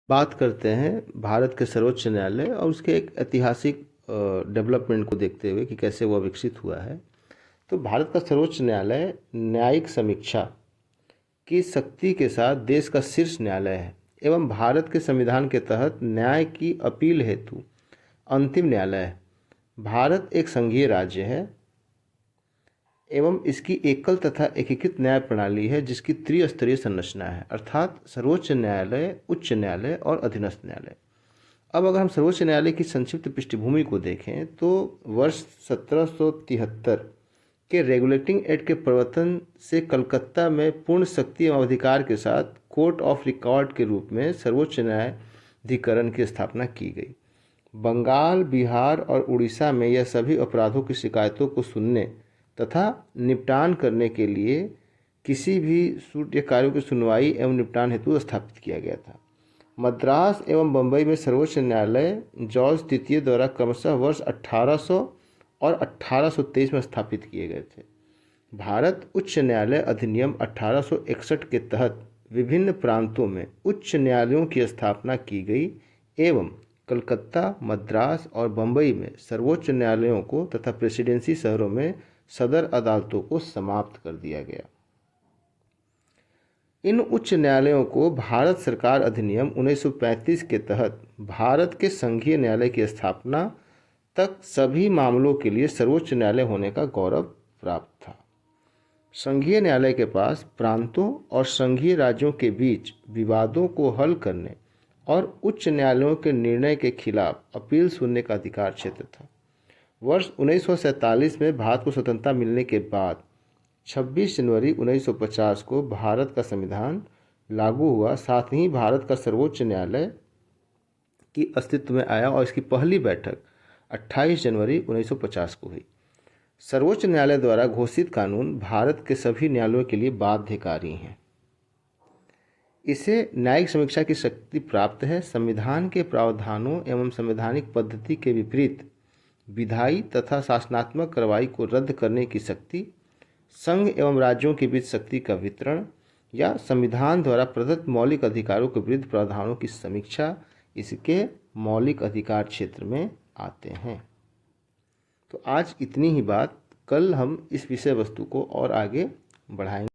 बात करते हैं भारत के सर्वोच्च न्यायालय और उसके एक ऐतिहासिक डेवलपमेंट को देखते हुए कि कैसे वह विकसित हुआ है। तो भारत का सर्वोच्च न्यायालय न्यायिक समीक्षा की शक्ति के साथ देश का शीर्ष न्यायालय है एवं भारत के संविधान के तहत न्याय की अपील हेतु अंतिम न्यायालय है। भारत एक संघीय राज्य है एवं इसकी एकल तथा एकीकृत न्याय प्रणाली है जिसकी त्रिस्तरीय संरचना है, अर्थात सर्वोच्च न्यायालय, उच्च न्यायालय और अधीनस्थ न्यायालय। अब अगर हम सर्वोच्च न्यायालय की संक्षिप्त पृष्ठभूमि को देखें तो वर्ष 1773 के रेगुलेटिंग एक्ट के प्रवर्तन से कलकत्ता में पूर्ण शक्ति एवं अधिकार के साथ कोर्ट ऑफ रिकॉर्ड के रूप में सर्वोच्च न्यायाधिकरण की स्थापना की गई। बंगाल, बिहार और उड़ीसा में यह सभी अपराधों की शिकायतों को सुनने तथा निपटान करने के लिए किसी भी सूट या कार्यों की सुनवाई एवं निपटान हेतु स्थापित किया गया था। मद्रास एवं बम्बई में सर्वोच्च न्यायालय जॉर्ज तृतीय द्वारा क्रमशः वर्ष 1800 और 1823 में स्थापित किए गए थे। भारत उच्च न्यायालय अधिनियम 1861 के तहत विभिन्न प्रांतों में उच्च न्यायालयों की स्थापना की गई एवं कलकत्ता, मद्रास और बम्बई में सर्वोच्च न्यायालयों को तथा प्रेसिडेंसी शहरों में सदर अदालतों को समाप्त कर दिया गया। इन उच्च न्यायालयों को भारत सरकार अधिनियम 1935 के तहत भारत के संघीय न्यायालय की स्थापना तक सभी मामलों के लिए सर्वोच्च न्यायालय होने का गौरव प्राप्त था। संघीय न्यायालय के पास प्रांतों और संघीय राज्यों के बीच विवादों को हल करने और उच्च न्यायालयों के निर्णय के खिलाफ अपील सुनने का अधिकार क्षेत्र था। वर्ष 1947 में भारत को स्वतंत्रता मिलने के बाद 26 जनवरी 1950 को भारत का संविधान लागू हुआ। साथ ही भारत का सर्वोच्च न्यायालय की अस्तित्व में आया और इसकी पहली बैठक 28 जनवरी 1950 को हुई। सर्वोच्च न्यायालय द्वारा घोषित कानून भारत के सभी न्यायालयों के लिए बाध्यकारी हैं। इसे न्यायिक समीक्षा की शक्ति प्राप्त है। संविधान के प्रावधानों एवं संवैधानिक पद्धति के विपरीत विधायी तथा शासनात्मक कार्रवाई को रद्द करने की शक्ति, संघ एवं राज्यों के बीच शक्ति का वितरण या संविधान द्वारा प्रदत्त मौलिक अधिकारों के विरुद्ध प्रावधानों की समीक्षा इसके मौलिक अधिकार क्षेत्र में आते हैं। तो आज इतनी ही बात। कल हम इस विषय वस्तु को और आगे बढ़ाएंगे।